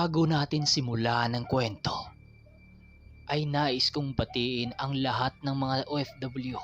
Bago natin simulan ang kwento, ay nais kong batiin ang lahat ng mga OFW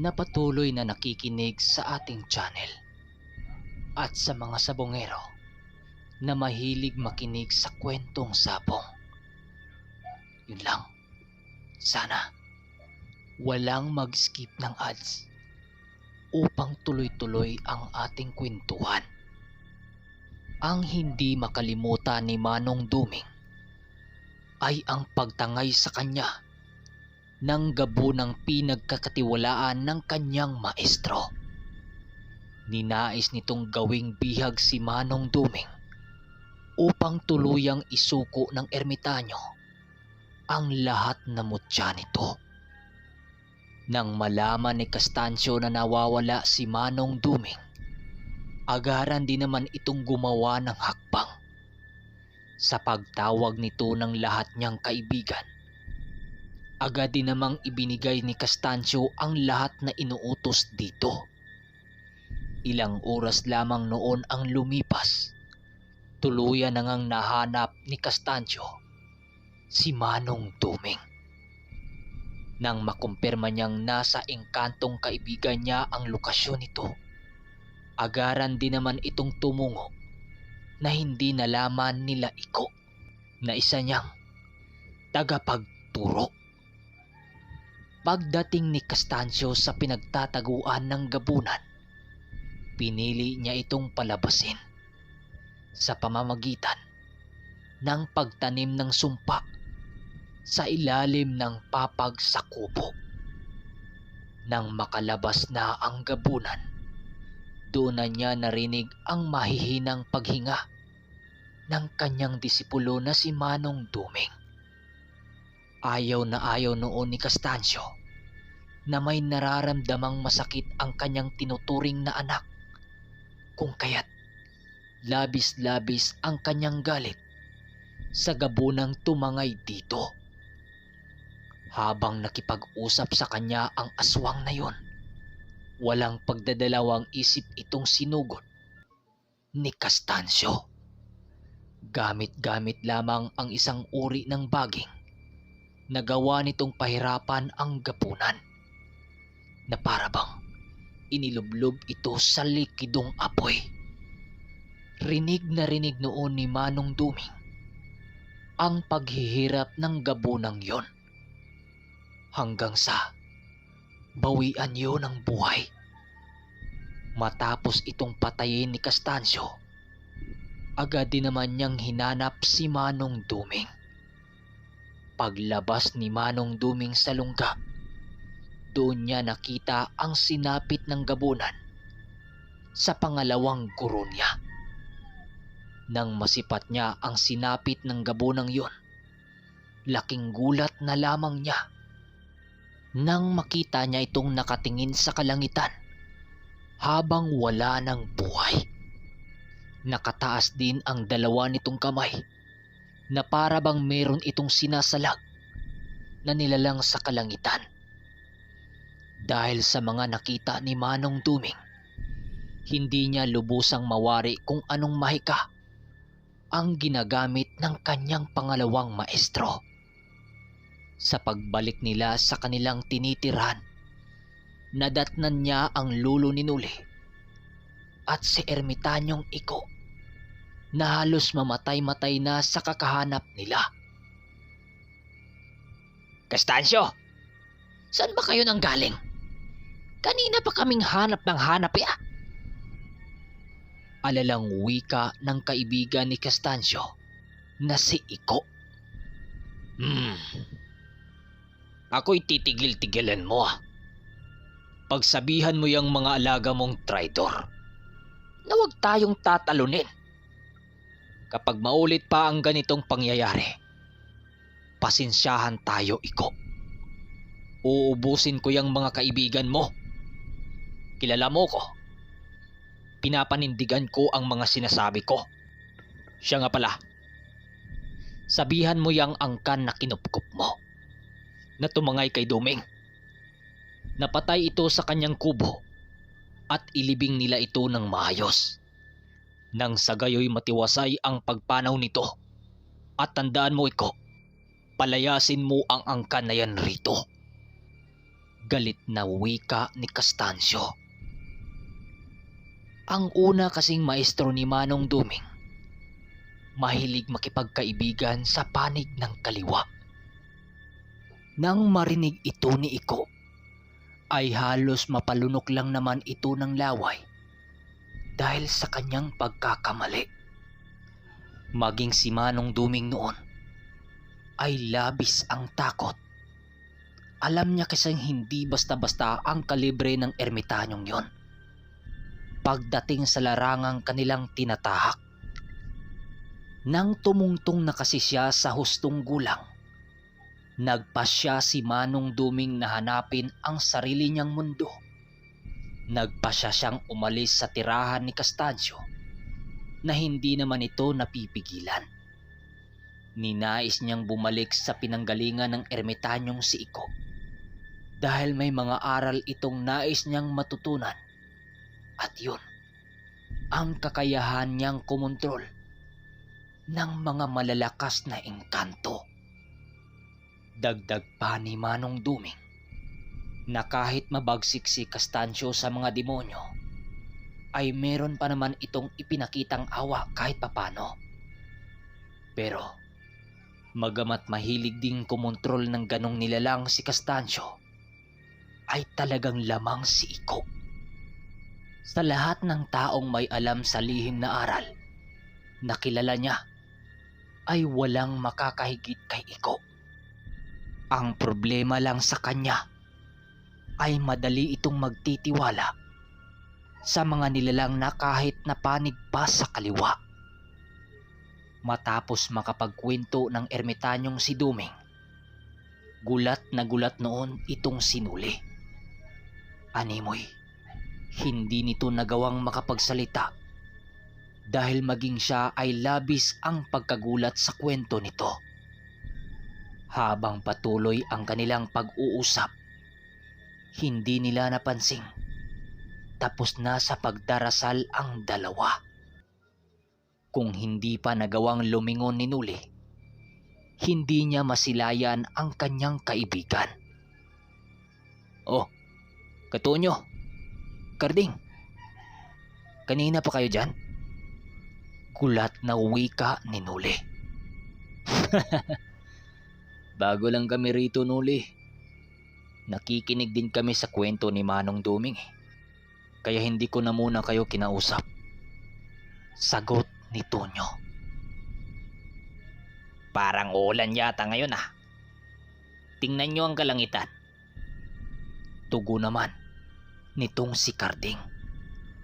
na patuloy na nakikinig sa ating channel at sa mga sabongero na mahilig makinig sa kwentong sabong. Yun lang. Sana walang mag-skip ng ads upang tuloy-tuloy ang ating kwentuhan. Ang hindi makalimutan ni Manong Duming ay ang pagtangay sa kanya ng gabunang pinagkakatiwalaan ng kanyang maestro. Ninais nitong gawing bihag si Manong Duming upang tuluyang isuko ng ermitanyo ang lahat na mutya nito. Nang malaman ni Castancio na nawawala si Manong Duming, agaran din naman itong gumawa ng hakbang. Sa pagtawag nito ng lahat niyang kaibigan, agad din namang ibinigay ni Castancio ang lahat na inuutos dito. Ilang oras lamang noon ang lumipas, tuluyan na ngang nahanap ni Castancio si Manong Duming. Nang makumpirma niyang nasa engkantong kaibigan niya ang lokasyon nito, agaran din naman itong tumungo na hindi nalaman nila Iko na isa niyang tagapagturo. Pagdating ni Castancio sa pinagtataguan ng gabunan, pinili niya itong palabasin sa pamamagitan ng pagtanim ng sumpa sa ilalim ng papag sa kubo. Nang makalabas na ang gabunan, doon na niya narinig ang mahihinang paghinga ng kanyang disipulo na si Manong Duming. Ayaw na ayaw noon ni Castancio na may nararamdamang masakit ang kanyang tinuturing na anak, kung kaya't labis-labis ang kanyang galit sa gabunang tumangay dito. Habang nakipag-usap sa kanya ang aswang na yon, walang pagdadalawang isip itong sinugod ni Castancio. Gamit-gamit lamang ang isang uri ng baging na gawa nitong pahirapan ang gapunan, na parabang inilublob ito sa likidong apoy. Rinig na rinig noon ni Manong Duming ang paghihirap ng gabunang yon, hanggang sa bawian yun ng buhay. Matapos itong patayin ni Castancio, agad din naman niyang hinanap si Manong Duming. Paglabas ni Manong Duming sa lungga, doon niya nakita ang sinapit ng gabunan sa pangalawang guro niya. Nang masipat niya ang sinapit ng gabunang yon, laking gulat na lamang niya nang makita niya itong nakatingin sa kalangitan habang wala ng buhay. Nakataas din ang dalawa nitong kamay na para bang meron itong sinasalag na nilalang sa kalangitan. Dahil sa mga nakita ni Manong Duming, hindi niya lubusang mawari kung anong mahika ang ginagamit ng kanyang pangalawang maestro. Sa pagbalik nila sa kanilang tinitirhan, nadatnan niya ang lulo ni Nuli at si ermitanyong Iko na halos mamatay-matay na sa kakahanap nila. "Castancio, saan ba kayo nanggaling? Kanina pa kaming hanap ng hanap ya." Alalang wika ng kaibigan ni Castancio na si Iko. Ako'y titigil-tigilan mo. Pagsabihan mo yung mga alaga mong traidor na huwag tayong tatalunin. Kapag maulit pa ang ganitong pangyayari, pasensyahan tayo, Iko. Uubusin ko yung mga kaibigan mo. Kilala mo ko. Pinapanindigan ko ang mga sinasabi ko. Siya nga pala, sabihan mo yung angkan na kinupkup mo na tumangay kay Duming. Napatay ito sa kanyang kubo at ilibing nila ito ng maayos. Nang sa gayoy matiwasay ang pagpanaw nito At tandaan mo, Iko, palayasin mo ang angkan na yan rito. Galit na wika ni Costancio. Ang una kasing maestro ni Manong Duming, mahilig makipagkaibigan sa panig ng kaliwa. Nang marinig ito ni Iko, ay halos mapalunok lang naman ito ng laway dahil sa kanyang pagkakamali. Maging si Manong Duming noon ay labis ang takot. Alam niya kasing hindi basta-basta ang kalibre ng ermitanyong yon pagdating sa larangang kanilang tinatahak. Nang tumungtong na kasi siya sa hustong gulang, nagpasya si Manong Duming na hanapin ang sarili niyang mundo. Nagpasya siyang umalis sa tirahan ni Costancio na hindi naman ito napipigilan. Ninais niyang bumalik sa pinanggalingan ng ermitanyong si Iko dahil may mga aral itong nais niyang matutunan, at yun ang kakayahan niyang kumontrol ng mga malalakas na engkanto. Dagdag pa ni Manong Duming na kahit mabagsik si Costancio sa mga demonyo, ay meron pa naman itong ipinakitang awa kahit papano. Pero magamat mahilig ding kumontrol ng ganong nilalang si Costancio, ay talagang lamang si Iko. Sa lahat ng taong may alam sa lihim na aral na kilala niya, ay walang makakahigit kay Iko. Ang problema lang sa kanya ay madali itong magtitiwala sa mga nilalang na kahit napanig pa sa kaliwa. Matapos makapagkwento ng ermitanyong si Duming, gulat na gulat noon itong sinuli. Animoy, hindi nito nagawang makapagsalita dahil maging siya ay labis ang pagkagulat sa kwento nito. Habang patuloy ang kanilang pag-uusap, hindi nila napansing tapos na sa pagdarasal ang dalawa. Kung hindi pa nagawang lumingon ni Nuli, hindi niya masilayan ang kanyang kaibigan. Oh, Katonyo, Karding, kanina pa kayo dyan? Gulat na wika ni Nuli. Bago lang kami rito, Nuli. Nakikinig din kami sa kwento ni Manong Duming, kaya hindi ko na muna kayo kinausap. Sagot ni Tonyo. Parang ulan yata ngayon ah. Tingnan nyo ang kalangitan. Tugo naman nitong si Karding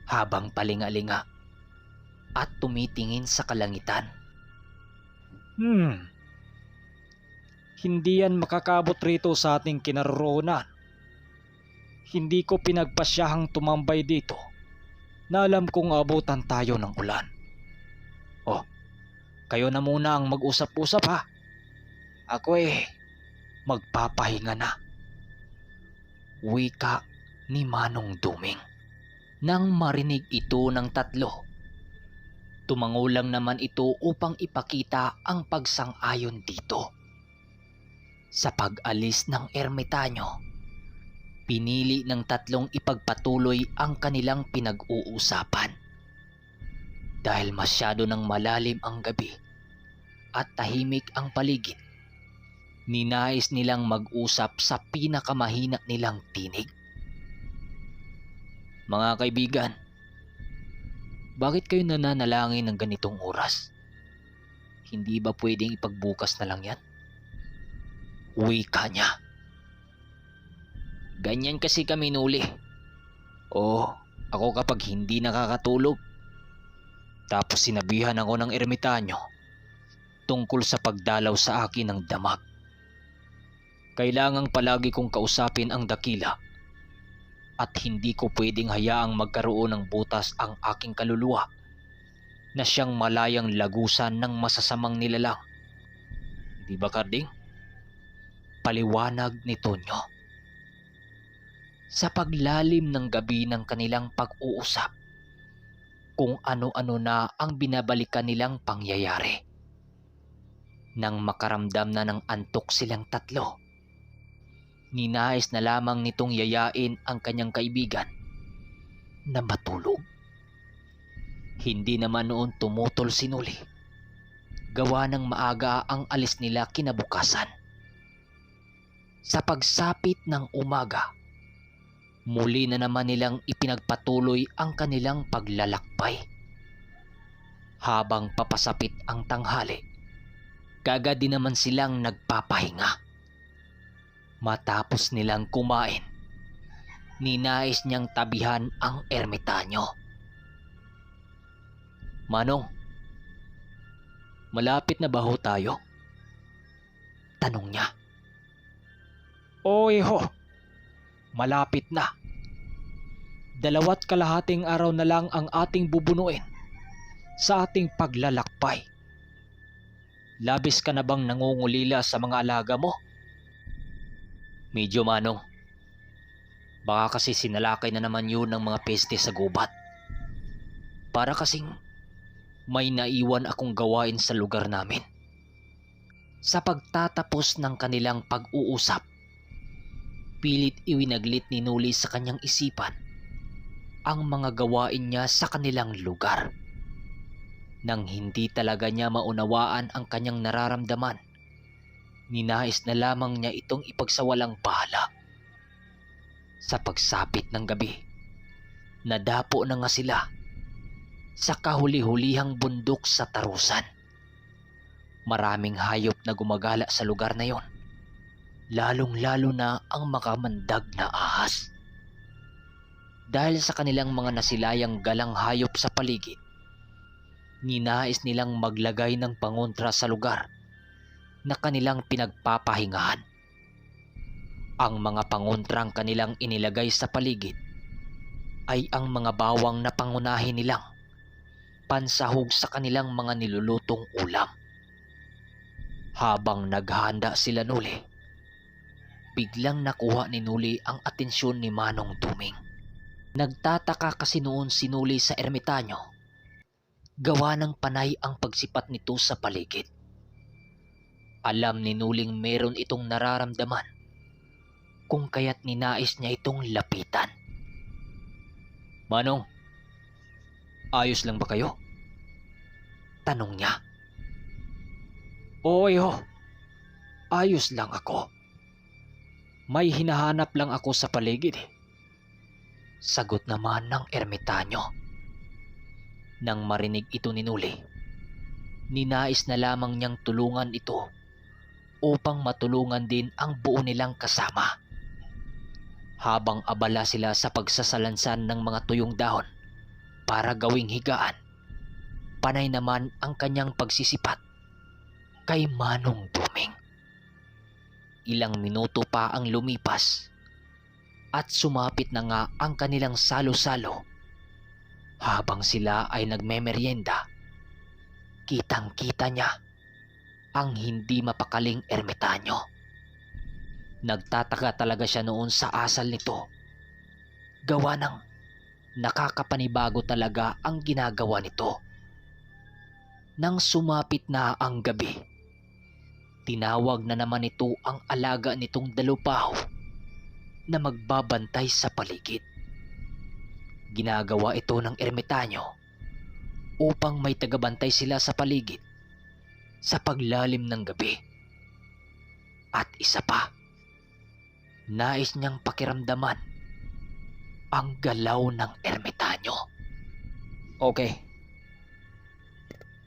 habang palingalinga at tumitingin sa kalangitan. Hindi yan makakabot rito sa ating kinaroroonan. Hindi ko pinagpasyahang tumambay dito na alam kong abutan tayo ng ulan. Oh, kayo na muna ang mag-usap-usap ha. Ako magpapahinga na. Wika ni Manong Duming. Nang marinig ito ng tatlo, tumango lang naman ito upang ipakita ang pagsang-ayon dito. Sa pag-alis ng ermitanyo, pinili ng tatlong ipagpatuloy ang kanilang pinag-uusapan. Dahil masyado nang malalim ang gabi at tahimik ang paligid, ninais nilang mag-usap sa pinakamahina nilang tinig. Mga kaibigan, bakit kayo nananalangin ng ganitong oras? Hindi ba pwedeng ipagbukas na lang yan? Wika niya. Ganyan kasi kami, Nuli. Ako kapag hindi nakakatulog. Tapos sinabihan ako ng ermitanyo tungkol sa pagdalaw sa akin ng damag. Kailangang palagi kong kausapin ang dakila at hindi ko pwedeng hayaang magkaroon ng butas ang aking kaluluwa na siyang malayang lagusan ng masasamang nilalang. Di ba, Karding? Paliwanag ni Tonyo. Sa paglalim ng gabi ng kanilang pag-uusap, kung ano-ano na ang binabalikan nilang pangyayari. Nang makaramdam na ng antok silang tatlo, ninais na lamang nitong yayain ang kanyang kaibigan na matulog. Hindi naman noon tumutol si Noli. Gawa ng maaga ang alis nila kinabukasan. Sa pagsapit ng umaga, muli na naman nilang ipinagpatuloy ang kanilang paglalakbay. Habang papasapit ang tanghali, kagad din naman silang nagpapahinga. Matapos nilang kumain, ninais niyang tabihan ang ermitanyo. "Manong, malapit na ba ho tayo?" tanong niya. "Oo, iho. Malapit na. 2.5 araw na lang ang ating bubunuin sa ating paglalakbay. Labis ka na bang nangungulila sa mga alaga mo?" "Medyo, Manong. Baka kasi sinalakay na naman yun ng mga peste sa gubat. Para kasing may naiwan akong gawain sa lugar namin." Sa pagtatapos ng kanilang pag-uusap, pilit iwinaglit ni Noli sa kanyang isipan ang mga gawain niya sa kanilang lugar. Nang hindi talaga niya maunawaan ang kanyang nararamdaman, ninais na lamang niya itong ipagsawalang bahala. Sa pagsapit ng gabi, nadapo na nga sila sa kahuli-hulihang bundok sa Tarusan. Maraming hayop na gumagala sa lugar na yon, lalong-lalo na ang makamandag na ahas. Dahil sa kanilang mga nasilayang galang hayop sa paligid, ninais nilang maglagay ng pangontra sa lugar na kanilang pinagpapahingahan. Ang mga pangontrang kanilang inilagay sa paligid ay ang mga bawang na pangunahin nilang pansahog sa kanilang mga nilulutong ulam. Habang naghahanda sila Noli, biglang nakuha ni Noli ang atensyon ni Manong Duming. Nagtataka kasi noon si Noli sa ermitanyo, gawa ng panay ang pagsipat nito sa paligid. Alam ni Nuling meron itong nararamdaman, kung kaya't ninais niya itong lapitan. "Manong, ayos lang ba kayo?" tanong niya. "Oo, iho. Ayos lang ako. May hinahanap lang ako sa paligid eh." Sagot naman ng ermitanyo. Nang marinig ito ni Noli, ninais na lamang niyang tulungan ito upang matulungan din ang buo nilang kasama. Habang abala sila sa pagsasalansan ng mga tuyong dahon para gawing higaan, panay naman ang kanyang pagsisipat kay Manong Duming. Ilang minuto pa ang lumipas at sumapit na nga ang kanilang salo-salo. Habang sila ay nagmemeryenda, kitang-kita niya ang hindi mapakaling ermitanyo. Nagtataka talaga siya noon sa asal nito. Gawa ng nakakapanibago talaga ang ginagawa nito. Nang sumapit na ang gabi, tinawag na naman ito ang alaga nitong dalupaw na magbabantay sa paligid. Ginagawa ito ng ermitanyo upang may tagabantay sila sa paligid sa paglalim ng gabi. At isa pa, nais niyang pakiramdaman ang galaw ng ermitanyo. Okay.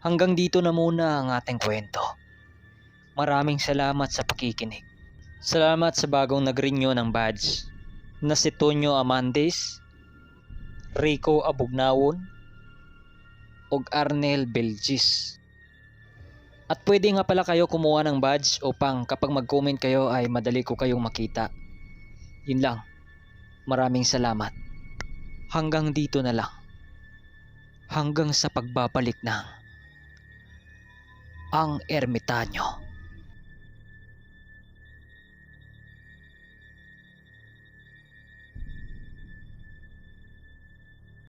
Hanggang dito na muna ang ating kwento. Maraming salamat sa pakikinig. Salamat sa bagong nag-renew ng badge na si Tonyo Amandes, Rico Abugnawon, ug Arnel Belgis. At pwede nga pala kayo kumuha ng badge upang kapag mag-comment kayo ay madali ko kayong makita. Yun lang. Maraming salamat. Hanggang dito na lang. Hanggang sa pagbabalik ng Ang Ermitanyo.